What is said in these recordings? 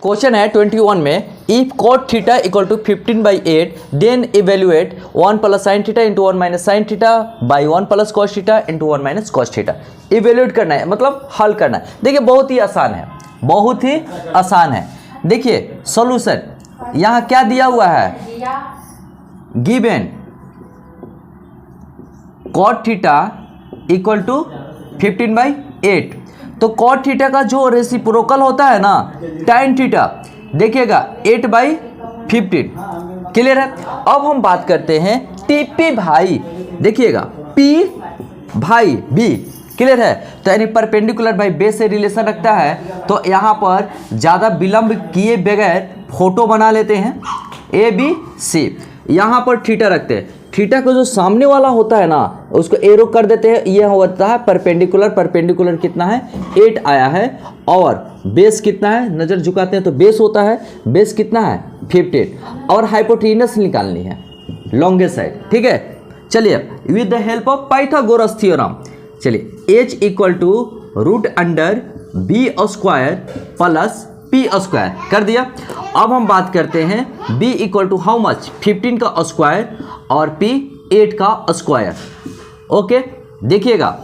Question है 21 में, if cot theta equal to 15/8 then evaluate 1 plus sine theta into 1 minus sine theta by 1 plus cos theta into 1 minus cos theta. Evaluate करना है मतलब हल करना है। देखिए बहुत ही आसान है, बहुत ही आसान है। देखिए सॉल्यूशन यहाँ क्या दिया हुआ है, given cot theta equal to 15/8, तो cot थीटा का जो रेसिप्रोकल होता है ना tan थीटा, देखिएगा 8/15। क्लियर है। अब हम बात करते हैं टीपी भाई, देखिएगा P भाई B। क्लियर है। तो यानी परपेंडिकुलर बाई बेस से रिलेशन रखता है, तो यहाँ पर ज़्यादा विलंब किए बगैर फोटो बना लेते हैं ABC। यहाँ पर थीटा रखते हैं, थीटा का जो सामने वाला होता है ना उसको एरो कर देते हैं, यह होता है परपेंडिकुलर। परपेंडिकुलर कितना है 8 आया है, और बेस कितना है, नज़र झुकाते हैं तो बेस होता है, बेस कितना है 15, और हाइपोटेनस निकालनी है लॉन्गेस्ट साइड। ठीक है। चलिए with the help of Pythagoras theorem, चलिए h equal to √b² plus p² कर दिया। अब हम बात करते हैं b equal to how much 15 का स्क्वायर और p 8 का स्क्वायर। ओके देखिएगा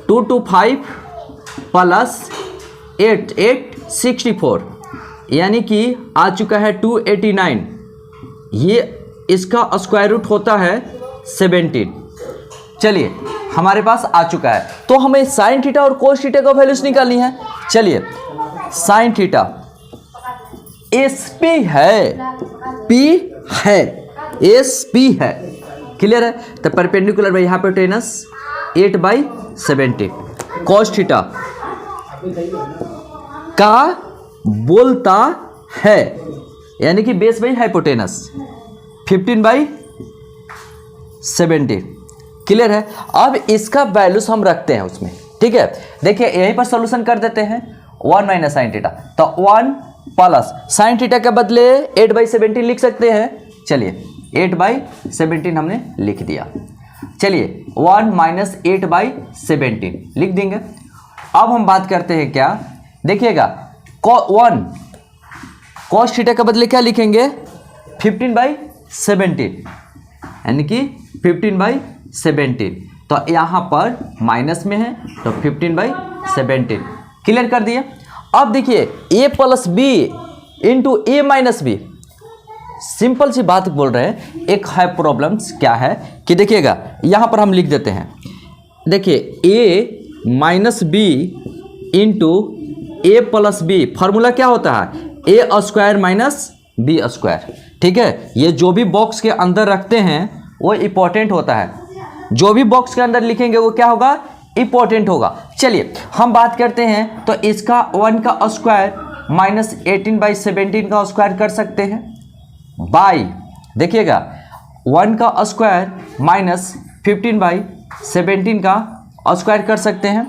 2 to 5 प्लस 8 64, यानी कि आ चुका है 289, ये इसका स्क्वायर रूट होता है 17। चलिए हमारे पास आ चुका है, तो हमें साइन थीटा और कोस थीटा का वैल्यूज निकालनी है। चलिए साइन थीटा SP है, P है, SP है। क्लियर है। तो perpendicular by hypotenuse 8/70। Cos theta का बोलता है, यानी कि बेस बाई हाइपोटेनस 15/70। क्लियर है। अब इसका वैल्यूज हम रखते हैं उसमें। ठीक है। देखिए यहीं पर सॉल्यूशन कर देते हैं 1 माइनस साइन थीटा, तो 1 प्लस साइन थीटा के बदले 8/17 लिख सकते हैं। चलिए 8/17 हमने लिख दिया। चलिए 1 माइनस 8/17 लिख देंगे। अब हम बात करते हैं क्या, देखिएगा 1 कॉस थीटा के बदले क्या लिखेंगे 15/17, यानी कि 15/17, तो यहाँ पर माइनस में है तो 15/17। क्लियर कर दिए। अब देखिए a plus b into a minus b, simple सी बात बोल रहे हैं। एक है प्रॉब्लम्स क्या है कि देखिएगा यहाँ पर हम लिख देते हैं, देखिए a minus b into a plus b, formula क्या होता है a² माइनस b²। ठीक है। ये जो भी बॉक्स के अंदर रखते हैं वो इंपॉर्टेंट होता है, जो भी बॉक्स के अंदर लिखेंगे वो क्या होगा इंपॉर्टेंट होगा। चलिए हम बात करते हैं, तो इसका 1 का स्क्वायर माइनस 18/17 का स्क्वायर कर सकते हैं, बाई देखिएगा 1 का स्क्वायर माइनस 15/17 का स्क्वायर कर सकते हैं।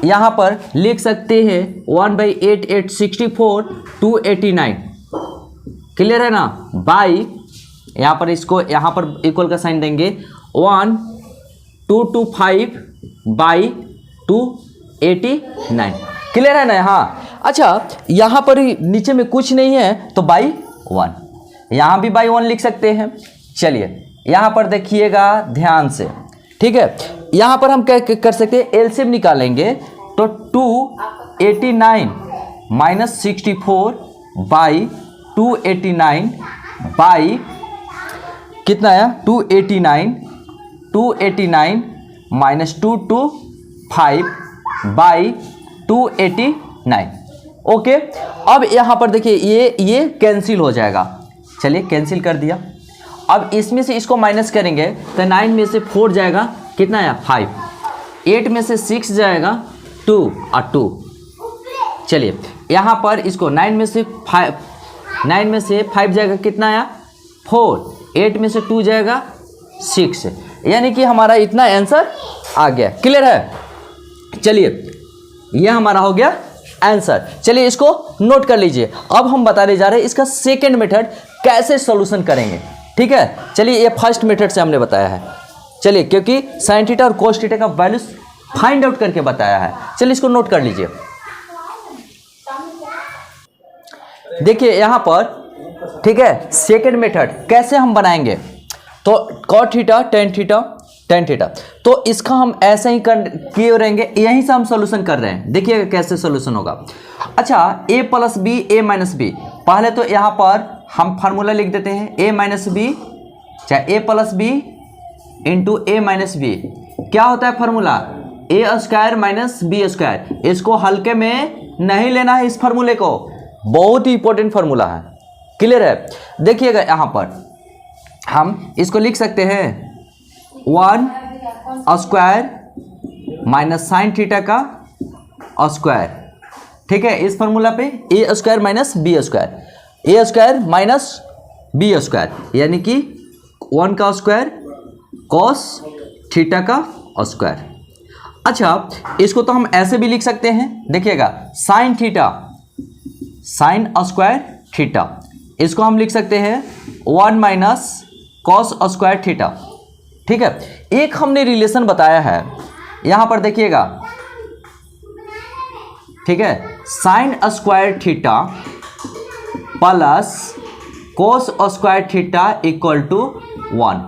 यहाँ पर लिख सकते हैं 1/8 864 289। क्लियर है ना। बाई यहाँ पर इसको यहाँ पर इक्वल का साइन देंगे 1 2 to 5 बाई 289। क्लियर है ना। हाँ अच्छा, यहाँ पर नीचे में कुछ नहीं है तो बाई 1, यहाँ भी बाई 1 लिख सकते हैं। चलिए यहाँ पर देखिएगा ध्यान से। ठीक है। यहाँ पर हम क्या कर सकते हैं, एलसीएम निकालेंगे तो 289 माइनस 64 बाई 289 बाई कितना आया 289 माइनस 2 to 5 बाई 289। ओके। अब यहाँ पर देखिए ये कैंसिल हो जाएगा। चलिए कैंसिल कर दिया। अब इसमें से इसको माइनस करेंगे तो 9 में से 4 जाएगा, कितना आया 5, 8 में से 6 जाएगा 2 और 2। चलिए यहाँ पर इसको 9 में से 5 जाएगा, कितना आया 4, 8 में से 2 जाएगा 6, यानी कि हमारा इतना आंसर आ गया। क्लियर है। चलिए यह हमारा हो गया आंसर। चलिए इसको नोट कर लीजिए। अब हम बताने जा रहे हैं इसका सेकंड मेथड कैसे सॉल्यूशन करेंगे। ठीक है। चलिए ये फर्स्ट मेथड से हमने बताया है। चलिए क्योंकि साइन थीटा और कोस थीटा का वैल्यूज फाइंड आउट करके बताया है। चलिए इसको नोट कर लीजिए। देखिए यहाँ पर, ठीक है, सेकेंड मेथड कैसे हम बनाएंगे, तो cot थीटा टेन थीटा, तो इसका हम ऐसे ही किए रहेंगे, यहीं से हम सोल्यूशन कर रहे हैं, देखिएगा कैसे सोल्यूशन होगा। अच्छा, a plus b a minus b, पहले तो यहाँ पर हम फार्मूला लिख देते हैं a माइनस बी, चाहे a plus b into a minus b, क्या होता है formula, a square minus b square. इसको हल्के में नहीं लेना है, इस फार्मूले को, बहुत ही इंपॉर्टेंट फार्मूला है, क्लियर है। देखिएगा यहाँ पर हम इसको लिख सकते हैं 1 स्क्वायर माइनस साइन थीटा का स्क्वायर, ठीक है, इस फार्मूला पे a square minus b square, a square minus b square, यानी कि 1 का स्क्वायर कॉस थीटा का स्क्वायर। अच्छा, इसको तो हम ऐसे भी लिख सकते हैं, देखिएगा sine theta sine square theta, इसको हम लिख सकते हैं 1 माइनस कॉस स्क्वायर थीटा, ठीक है। एक हमने रिलेशन बताया है यहाँ पर, देखिएगा, ठीक है, sine square theta plus cos square theta equal to 1,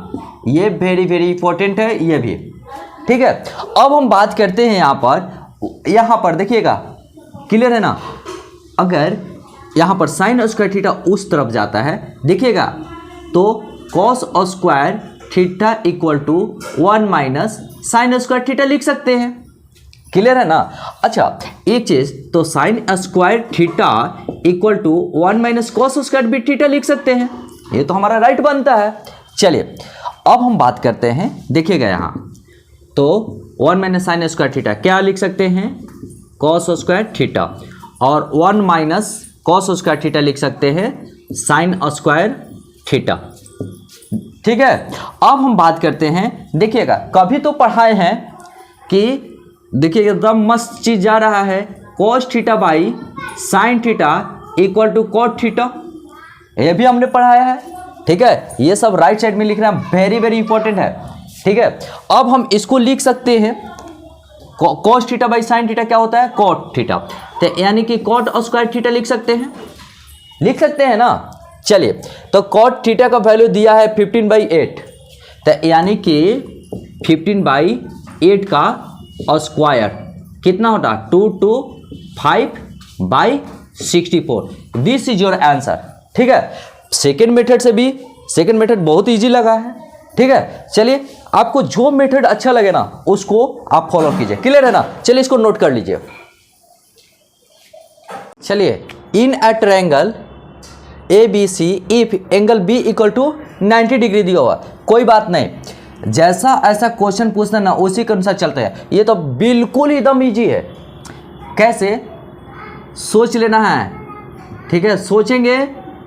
ये वेरी वेरी इंपॉर्टेंट है ये भी, ठीक है। अब हम बात करते हैं यहाँ पर देखिएगा, क्लियर है ना, अगर यहाँ पर साइन स्क्वायर थीटा उस तरफ जाता है, देखिएगा, तो cos square theta equal to 1 minus sine square theta लिख सकते हैं, क्लियर है ना। अच्छा, एक चीज, तो sine square theta equal to 1 minus cos square भी थीटा लिख सकते हैं, ये तो हमारा राइट बनता है। चलिए अब हम बात करते हैं, देखिएगा यहाँ, तो 1 माइनस साइन स्क्वायर थीटा क्या लिख सकते हैं, कॉस स्क्वायर थीटा, और 1 माइनस कॉस स्क्वायर थीटा लिख सकते हैं साइन स्क्वायर थीटा, ठीक है। अब हम बात करते हैं, देखिएगा, कभी तो पढ़ाए हैं कि देखिए एकदम मस्त चीज जा रहा है, cos theta by sine theta equal to cot theta, ये भी हमने पढ़ाया है, ठीक है। ये सब राइट साइड में लिखना वेरी वेरी इंपॉर्टेंट है, ठीक है। अब हम इसको लिख सकते हैं, cos theta by sine theta क्या होता है, कॉट थीटा, तो यानी कि कॉट स्क्वायर थीटा लिख सकते हैं ना। चलिए, तो कॉट थीटा का वैल्यू दिया है 15/8, तो यानी कि 15/8 का स्क्वायर कितना होता है, 225/64, दिस इज योर आंसर, ठीक है। सेकेंड मेथड से भी, सेकेंड मेथड बहुत इजी लगा है, ठीक है। चलिए, आपको जो मेथड अच्छा लगे ना उसको आप फॉलो कीजिए, क्लियर है ना। चलिए इसको नोट कर लीजिए। चलिए, in a triangle ABC if angle B equal to 90 degree दिया हुआ, कोई बात नहीं, जैसा ऐसा क्वेश्चन पूछना ना उसी के अनुसार चलते हैं, ये तो बिल्कुल एकदम इजी है। कैसे, सोच लेना है, ठीक है, सोचेंगे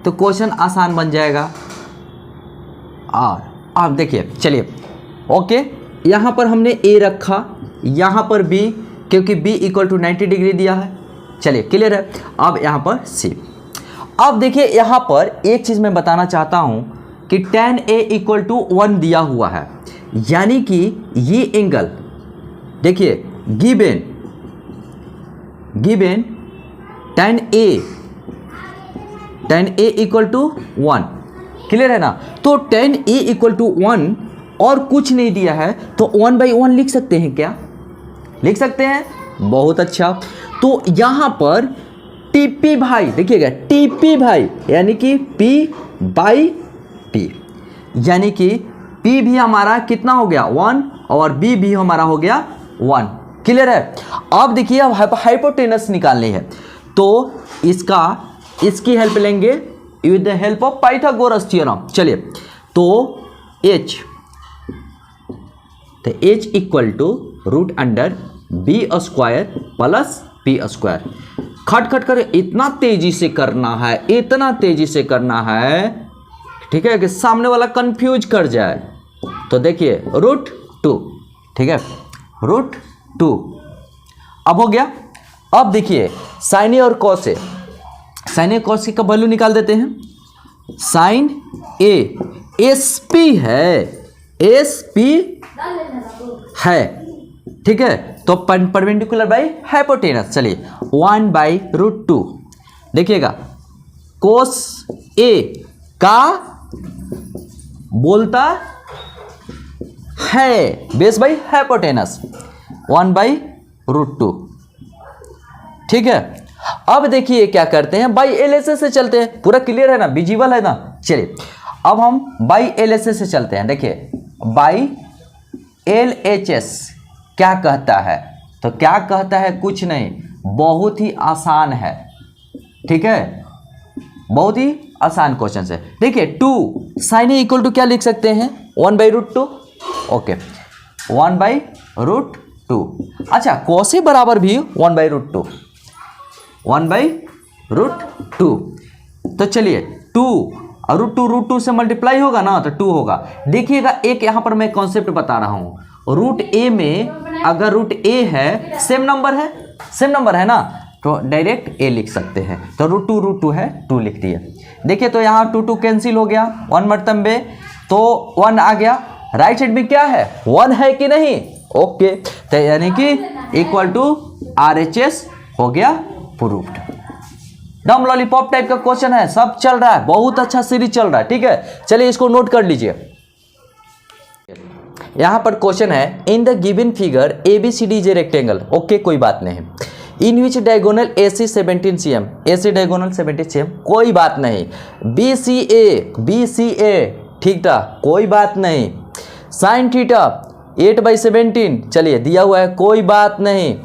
तो क्वेश्चन आसान बन जाएगा। और आप देखिए, चलिए, ओके, यहाँ पर हमने A रखा, यहाँ पर B, क्योंकि B इक्वल टू 90 डिग्री दिया है, चलिए क्लियर है। अब यहाँ पर C, अब देखिए यहाँ पर एक चीज़ मैं बताना चाहता हूँ कि tan A इक्वल टू 1 दिया हुआ है, यानी कि ये एंगल, देखिए, given tan A equal to 1, clear है ना। तो tan A इक्वल टू 1 और कुछ नहीं दिया है, तो 1/1 लिख सकते हैं क्या, लिख सकते हैं, बहुत अच्छा। तो यहाँ पर TP भाई, देखिएगा, TP भाई यानी कि P/P, यानी कि P भी हमारा कितना हो गया 1 और B भी हमारा हो गया 1, क्लियर है। अब देखिए, अब हाइपोटेनस निकालनी है, तो इसकी हेल्प लेंगे with the help of Pythagoras theorem. चलिए, तो H equal to √B square plus P square, खट कर इतना तेजी से करना है, ठीक है, कि सामने वाला कंफ्यूज कर जाए। तो देखिए √2, ठीक है, √2 अब हो गया। अब देखिए साइन ए और cos A, sign A cos A का वैल्यू निकाल देते हैं। साइन ए SP है, ठीक है, तो परपेंडिकुलर बाई हाइपोटेनस। चलिए 1/√2, देखिएगा कोस ए का बोलता है बेस बाई हाइपोटेनस 1/√2। ठीक है, अब देखिए क्या करते हैं, बाई एलएचएस से चलते हैं। पूरा क्लियर है ना, विजिबल है ना। चलिए अब हम बाई एलएचएस से चलते हैं। देखिए बाई एलएचएस क्या कहता है, तो क्या कहता है, कुछ नहीं, बहुत ही आसान है। ठीक है, बहुत ही आसान क्वेश्चन है। देखिए 2 साइन ए इक्वल टू क्या लिख सकते हैं, 1/√2। ओके 1/√2। अच्छा कोस ए बराबर भी 1/√2, 1/√2। तो चलिए 2 और √2 से मल्टीप्लाई होगा ना तो 2 होगा। देखिएगा एक यहाँ पर मैं कॉन्सेप्ट बता रहा हूँ, रूट ए में अगर रूट ए है सेम नंबर है ना, तो डायरेक्ट ए लिख सकते हैं। तो √2 है 2 लिख दिए। देखिए तो यहाँ 2 कैंसिल हो गया, 1 मरतब में तो 1 आ गया। राइट साइड में क्या है, 1 है कि नहीं। ओके, तो यानी कि इक्वल टू RHS हो गया प्रूफ्ड। डम लॉलीपॉप टाइप का क्वेश्चन है, सब चल रहा है, बहुत अच्छा सीरीज चल रहा है। ठीक है, चलिए इसको नोट कर लीजिए। यहां पर क्वेश्चन है, in the given figure ABCD is a rectangle. Okay कोई बात नहीं। In which diagonal AC 17 cm, AC diagonal 17 cm, कोई बात नहीं। BCA ठीक था, कोई बात नहीं। साइन थीटा 8/17, चलिए दिया हुआ है, कोई बात नहीं।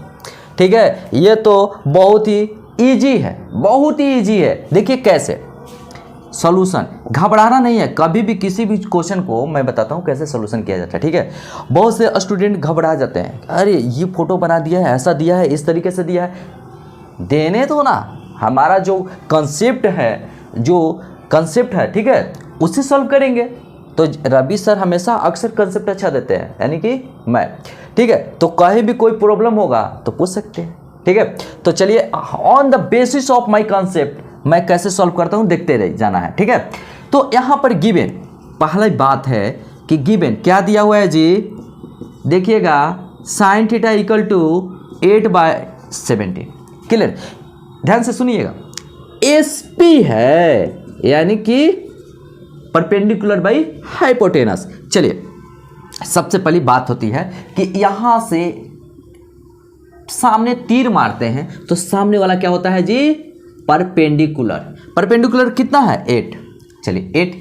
ठीक है, ये तो बहुत ही इजी है, बहुत ही इजी है। देखिए कैसे सॉल्यूशन, घबराना नहीं है कभी भी। किसी भी क्वेश्चन को मैं बताता हूँ कैसे सॉल्यूशन किया जाता है। ठीक है, बहुत से स्टूडेंट घबरा जाते हैं, अरे ये फोटो बना दिया है, ऐसा दिया है, इस तरीके से दिया है। देने दो ना, हमारा जो कंसेप्ट है ठीक है, उससे सॉल्व करेंगे। तो रवि सर हमेशा अक्सर कंसेप्ट अच्छा देते हैं, यानी कि मैं। ठीक है, तो कहीं भी कोई प्रॉब्लम होगा तो पूछ सकते हैं। ठीक है, तो चलिए on the basis of my concept मैं कैसे सॉल्व करता हूं देखते रह जाना है। ठीक है, तो यहां पर गिवन पहली बात है कि गिवन क्या दिया हुआ है जी, देखिएगा sine theta equal to 8/17। Clear, ध्यान से सुनिएगा। SP है यानी कि परपेंडिकुलर बाई हाइपोटेनस। चलिए सबसे पहली बात होती है कि यहां से सामने तीर मारते हैं तो सामने वाला क्या होता है जी, परपेंडिकुलर। परपेंडिकुलर कितना है 8, चलिए 8,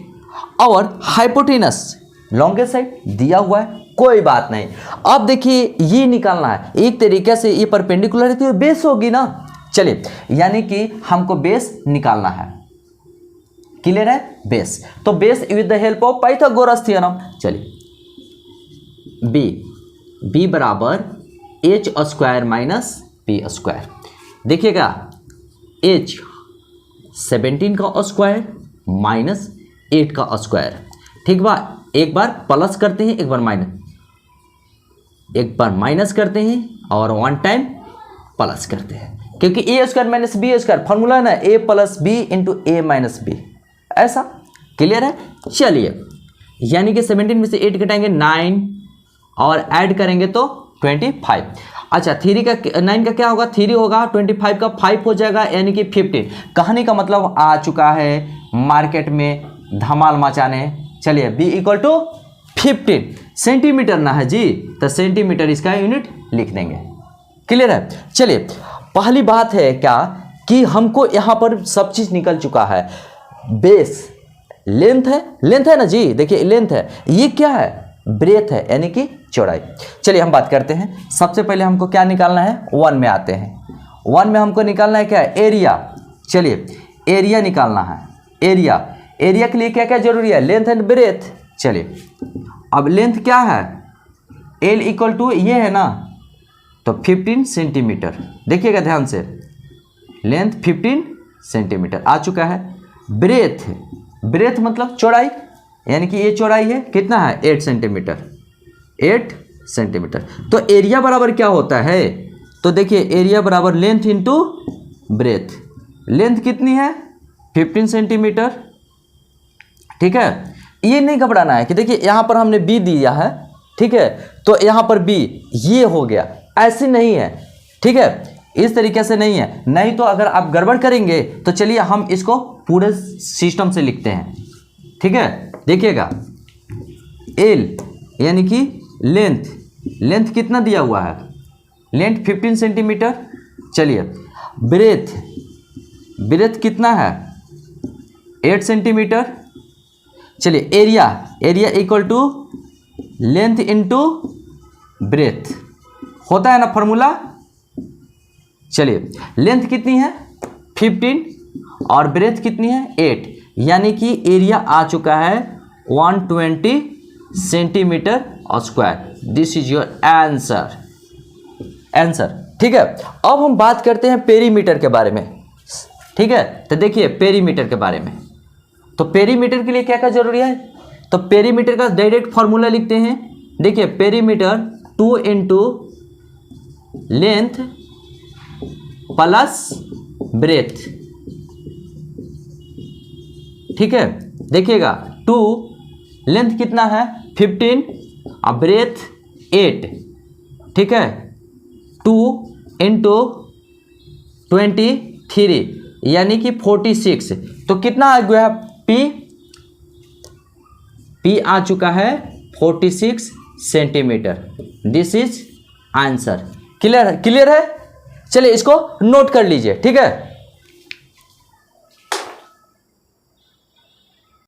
और हाइपोटेनस लॉन्गेस्ट साइड दिया हुआ है, कोई बात नहीं। अब देखिए ये निकालना है, एक तरीके से ये परपेंडिकुलर है तो बेस होगी ना। चलिए यानी कि हमको बेस निकालना है। क्लियर है, बेस, तो base with the help of Pythagoras theorem. चलिए b बराबर h² - p²। देखिएगा h 17 का स्क्वायर माइनस 8 का स्क्वायर। ठीक बा, एक बार प्लस करते हैं, एक बार माइनस करते हैं और 1 टाइम प्लस करते हैं, क्योंकि a² - b² फॉर्मूला है ना, a + b × a - b, ऐसा। क्लियर है, चलिए यानी कि 17 में से 8 घटाएंगे 9 और ऐड करेंगे तो 25। अच्छा 3 का 9 का क्या होगा, 3 होगा, 25 का 5 हो जाएगा, यानी कि 15। कहने का मतलब आ चुका है मार्केट में धमाल मचाने। चलिए b = 15 सेंटीमीटर ना है जी, तो सेंटीमीटर इसका यूनिट लिख देंगे। क्लियर है, चलिए पहली बात है क्या कि हमको यहाँ पर सब चीज़ निकल चुका है। बेस लेंथ है ना जी, देखिए लेंथ है, ये क्या है, ब्रेथ है यानी कि चौड़ाई। चलिए हम बात करते हैं, सबसे पहले हमको क्या निकालना है, 1 में आते हैं। 1 में हमको निकालना है क्या, एरिया। चलिए एरिया निकालना है। एरिया के लिए क्या क्या जरूरी है, लेंथ एंड ब्रेथ। चलिए अब लेंथ क्या है, L = ये है ना, तो 15 सेंटीमीटर। देखिएगा ध्यान से, लेंथ 15 सेंटीमीटर आ चुका है। ब्रेथ मतलब चौड़ाई, यानी कि ये चौड़ाई है, कितना है 8 सेंटीमीटर। 8 सेंटीमीटर। तो एरिया बराबर क्या होता है, तो देखिए एरिया बराबर लेंथ इंटू ब्रेथ। लेंथ कितनी है 15 सेंटीमीटर। ठीक है, ये नहीं घबराना है कि देखिए यहाँ पर हमने b दिया है, ठीक है, तो यहाँ पर b ये हो गया, ऐसे नहीं है। ठीक है, इस तरीके से नहीं है, नहीं तो अगर आप गड़बड़ करेंगे तो चलिए हम इसको पूरे सिस्टम से लिखते हैं, ठीक है। देखिएगा एल यानी कि लेंथ कितना दिया हुआ है, लेंथ 15 सेंटीमीटर। चलिए ब्रेथ कितना है 8 सेंटीमीटर। चलिए area equal to length into breadth होता है ना फॉर्मूला। चलिए लेंथ कितनी है 15 और ब्रेथ कितनी है 8, यानी कि एरिया आ चुका है 120 centimetre square. This is your answer, ठीक है। अब हम बात करते हैं पेरीमीटर के बारे में, ठीक है। तो देखिए पेरीमीटर के बारे में, तो पेरीमीटर के लिए क्या क्या जरूरी है, तो पेरीमीटर का डायरेक्ट फॉर्मूला लिखते हैं। देखिए perimeter 2 into length plus breadth, ठीक है। देखिएगा 2 लेंथ कितना है 15 और ब्रेथ 8, ठीक है। 2 इंटू 23 यानी कि 46, तो कितना आ गया पी आ चुका है 46 centimetre. This is answer. Clear है। चलिए इसको नोट कर लीजिए, ठीक है।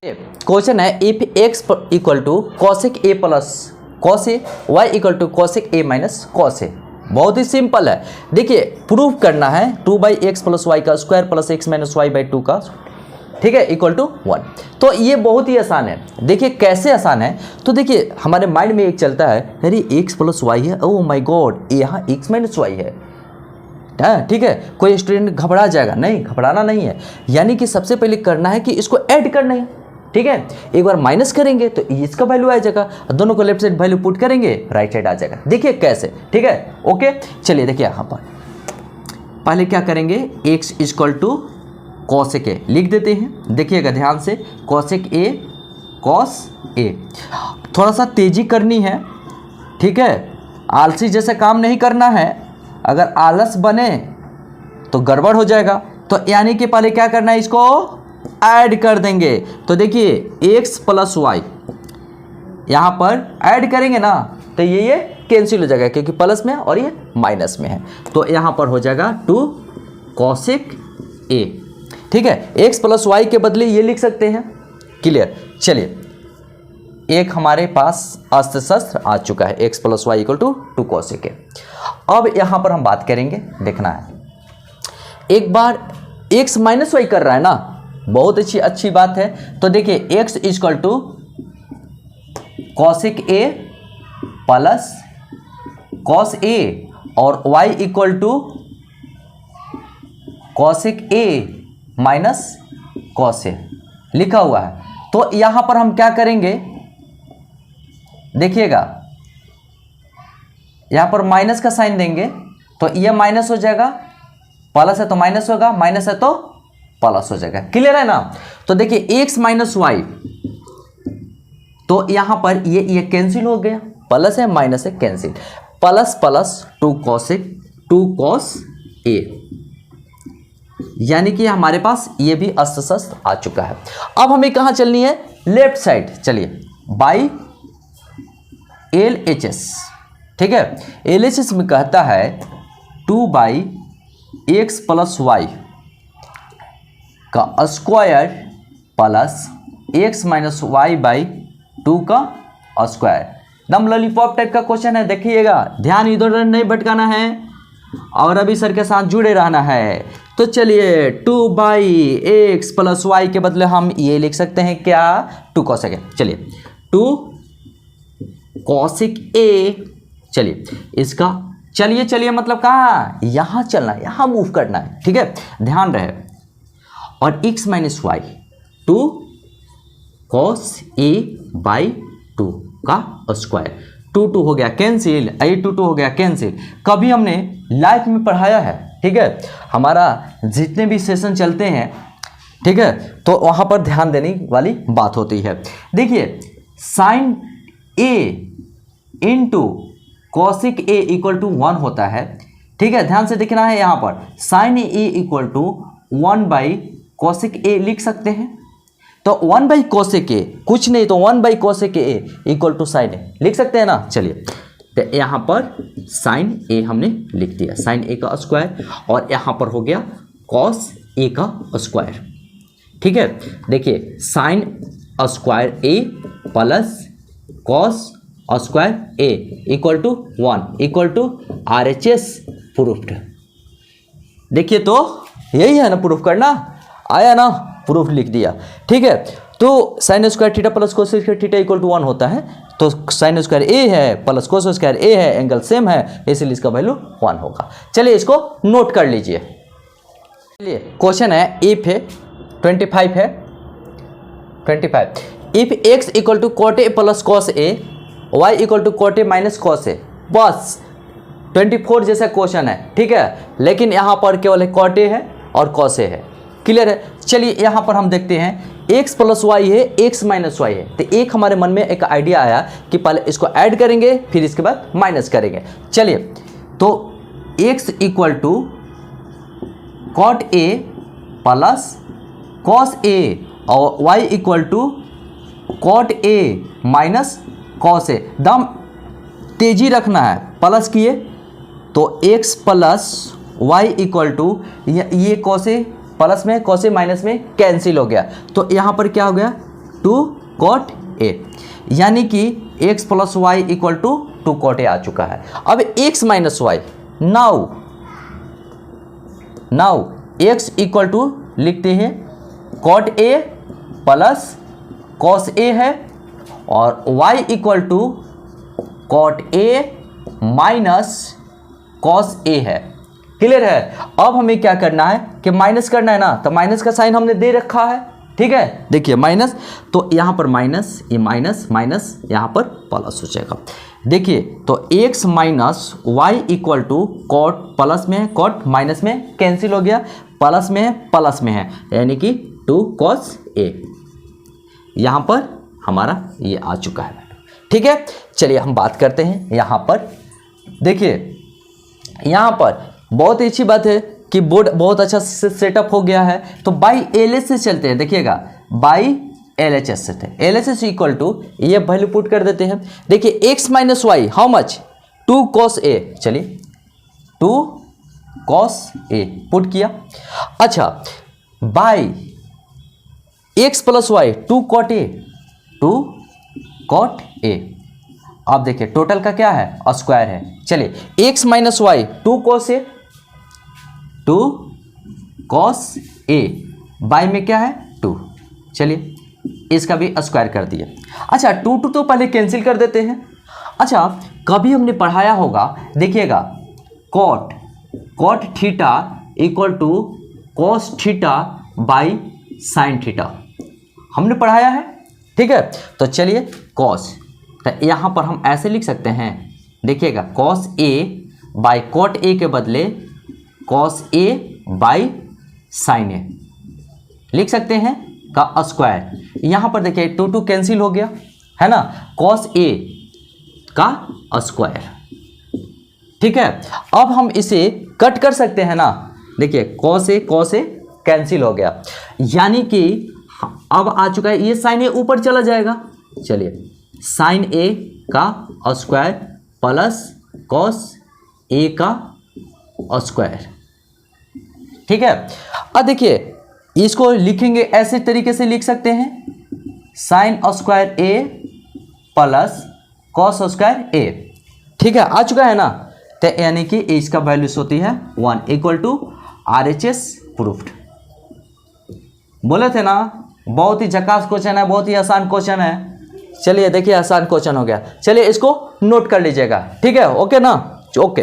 क्वेश्चन है if x equal to cosec a plus cos a, y equal to cosec a minus cos a. बहुत ही सिंपल है। देखिए प्रूव करना है 2/x प्लस वाई का square plus x minus y by 2 का, ठीक है, इक्वल टू 1। तो ये बहुत ही आसान है। देखिए कैसे आसान है, तो देखिए हमारे माइंड में एक चलता है अरे x प्लस वाई है, ओह माय गॉड यहाँ x माइनस वाई है, ठीक है। कोई स्टूडेंट घबरा जाएगा, नहीं घबराना नहीं है, यानी कि सबसे पहले करना है कि इसको ऐड करना है, ठीक है। एक बार माइनस करेंगे तो इसका वैल्यू आ जाएगा, दोनों को लेफ्ट साइड वैल्यू पुट करेंगे राइट साइड आ जाएगा। देखिए कैसे, ठीक है, ओके। चलिए देखिए यहाँ पर पहले क्या करेंगे, x equal to cosec A लिख देते हैं। देखिएगा ध्यान से, कॉसेक ए कॉस ए। थोड़ा सा तेजी करनी है, ठीक है, आलसी जैसे काम नहीं करना है। अगर आलस बने तो गड़बड़ हो जाएगा, तो यानी कि पहले क्या करना है, इसको ऐड कर देंगे। तो देखिए x प्लस वाई यहाँ पर ऐड करेंगे ना, तो ये कैंसिल हो जाएगा क्योंकि प्लस में है और ये माइनस में है, तो यहाँ पर हो जाएगा 2 कॉसेक ए, ठीक है। x प्लस वाई के बदले ये लिख सकते हैं। क्लियर। चलिए एक हमारे पास अस्त्र शस्त्र आ चुका है, x plus y equal to 2 cosec A. अब यहाँ पर हम बात करेंगे, देखना है एक बार x माइनस वाई कर रहा है ना, बहुत अच्छी बात है। तो देखिए x equal to cosec a plus cos a और y equal to cosec a minus cos a लिखा हुआ है। तो यहां पर हम क्या करेंगे, देखिएगा यहां पर माइनस का साइन देंगे तो ये माइनस हो जाएगा, प्लस है तो माइनस होगा, माइनस है तो प्लस हो जाएगा। क्लियर है ना। तो देखिए x माइनस वाई, तो यहां पर ये कैंसिल हो गया, प्लस है माइनस है कैंसिल, प्लस प्लस 2 कॉस ए, यानी कि हमारे पास ये भी अस्त्र शस्त्र आ चुका है। अब हमें कहां चलनी है, लेफ्ट साइड। चलिए बाई LHS, ठीक है। LHS में कहता है 2/x प्लस वाई का square plus x minus y by 2 का स्क्वायर। दम लॉलीपॉप टाइप का क्वेश्चन है, देखिएगा ध्यान इधर उधर नहीं भटकाना है और अभी सर के साथ जुड़े रहना है। तो चलिए 2/x प्लस वाई के बदले हम ये लिख सकते हैं क्या, 2 कॉसेक ए। चलिए 2 कॉसेक ए, चलिए इसका चलिए मतलब कहाँ, यहाँ चलना है, यहाँ मूव करना है, ठीक है, ध्यान रहे। और x minus y 2 cos A by 2 का स्क्वायर, 2 हो गया कैंसिल, 2 हो गया कैंसिल। कभी हमने लाइफ में पढ़ाया है, ठीक है, हमारा जितने भी सेशन चलते हैं, ठीक है, तो वहाँ पर ध्यान देने वाली बात होती है। देखिए sine A into cosec A equal to 1 होता है, ठीक है, ध्यान से देखना है। यहाँ पर sine A equal to 1/cosec A लिख सकते हैं। तो 1/cosec ए कुछ नहीं तो 1/cosec a equal to sine ए लिख सकते हैं ना। चलिए, तो यहाँ पर साइन ए हमने लिख दिया, साइन ए का स्क्वायर, और यहाँ पर हो गया कॉस ए का स्क्वायर। ठीक है, देखिए sine square A plus cos square A equal to 1 equal to RHS proved. देखिए तो यही है ना प्रूफ करना, आया ना, प्रूफ लिख दिया। ठीक है, तो sine square theta plus cos square theta equal to 1 होता है, तो साइन स्क्वायर ए है प्लस कोस स्क्वायर ए है, एंगल सेम है, इसलिए इसका वैल्यू 1 होगा। चलिए इसको नोट कर लीजिए। चलिए क्वेश्चन है, इफ है 25 है 25, if x equal to cot a plus cos a, y equal to cot a minus cos a. बस 24 जैसा क्वेश्चन है, ठीक है, लेकिन यहाँ पर केवल कॉट ए है और कॉस ए है। क्लियर है। चलिए यहाँ पर हम देखते हैं x प्लस वाई है, x माइनस वाई है। तो एक हमारे मन में एक आइडिया आया कि पहले इसको ऐड करेंगे फिर इसके बाद माइनस करेंगे। चलिए, तो x equal to cot a plus cos a और y equal to cot a minus cos a. दम तेजी रखना है, प्लस किए तो x plus y equal to ये कॉस ए प्लस में कॉस ए माइनस में कैंसिल हो गया, तो यहाँ पर क्या हो गया 2 कॉट ए, यानी कि x plus y equal to 2 cot a आ चुका है। अब x minus y, now x equal to लिखते हैं cot a plus cos a है और y equal to cot a minus cos a है। क्लियर है। अब हमें क्या करना है कि माइनस करना है ना, तो माइनस का साइन हमने दे रखा है। ठीक है, देखिए माइनस, तो यहाँ पर माइनस, ये माइनस माइनस यहाँ पर प्लस हो जाएगा। देखिए तो x minus y equal to cot, plus में है कॉट, माइनस में कैंसिल हो गया, प्लस में है प्लस में है, यानी कि 2 कॉस ए। यहाँ पर हमारा ये आ चुका है। ठीक है, चलिए हम बात करते हैं यहाँ पर। देखिए यहाँ पर बहुत ही अच्छी बात है कि बोर्ड बहुत अच्छा से सेटअप हो गया है, तो बाई LHS से चलते हैं। देखिएगा बाई LHS से थे, LHS इक्वल टू ये वैल्यू पुट कर देते हैं। देखिए x minus y how much 2 cos a, चलिए 2 कॉस ए पुट किया। अच्छा by x plus y 2 cot a, 2 cot a. अब देखिए टोटल का क्या है स्क्वायर है। चलिए x minus y 2 cos A, 2 cos A, by में क्या है 2। चलिए इसका भी स्क्वायर कर दिया। अच्छा 2 तो पहले कैंसिल कर देते हैं। अच्छा कभी हमने पढ़ाया होगा, देखिएगा cot theta equal to cos theta by sine theta, हमने पढ़ाया है। ठीक है, तो चलिए कॉस, तो यहाँ पर हम ऐसे लिख सकते हैं। देखिएगा cos A by cot A के बदले कॉस ए बाई साइन ए लिख सकते हैं का स्क्वायर। यहाँ पर देखिए 2 कैंसिल हो गया है ना, कॉस ए का स्क्वायर। ठीक है, अब हम इसे कट कर सकते हैं ना। देखिए कॉस ए कैंसिल हो गया, यानी कि अब आ चुका है ये साइन ए ऊपर चला जाएगा। चलिए साइन ए का स्क्वायर प्लस कॉस ए का स्क्वायर। ठीक है, अब देखिए इसको लिखेंगे ऐसे तरीके से लिख सकते हैं, sign square A plus cos square ए। ठीक है, आ चुका है ना, तो यानी कि इसका वैल्यूज होती है 1 इक्वल टू RHS प्रूफ्ड। बोले थे ना बहुत ही झकास क्वेश्चन है, बहुत ही आसान क्वेश्चन है। चलिए देखिए आसान क्वेश्चन हो गया। चलिए इसको नोट कर लीजिएगा। ठीक है, ओके ना, ओके।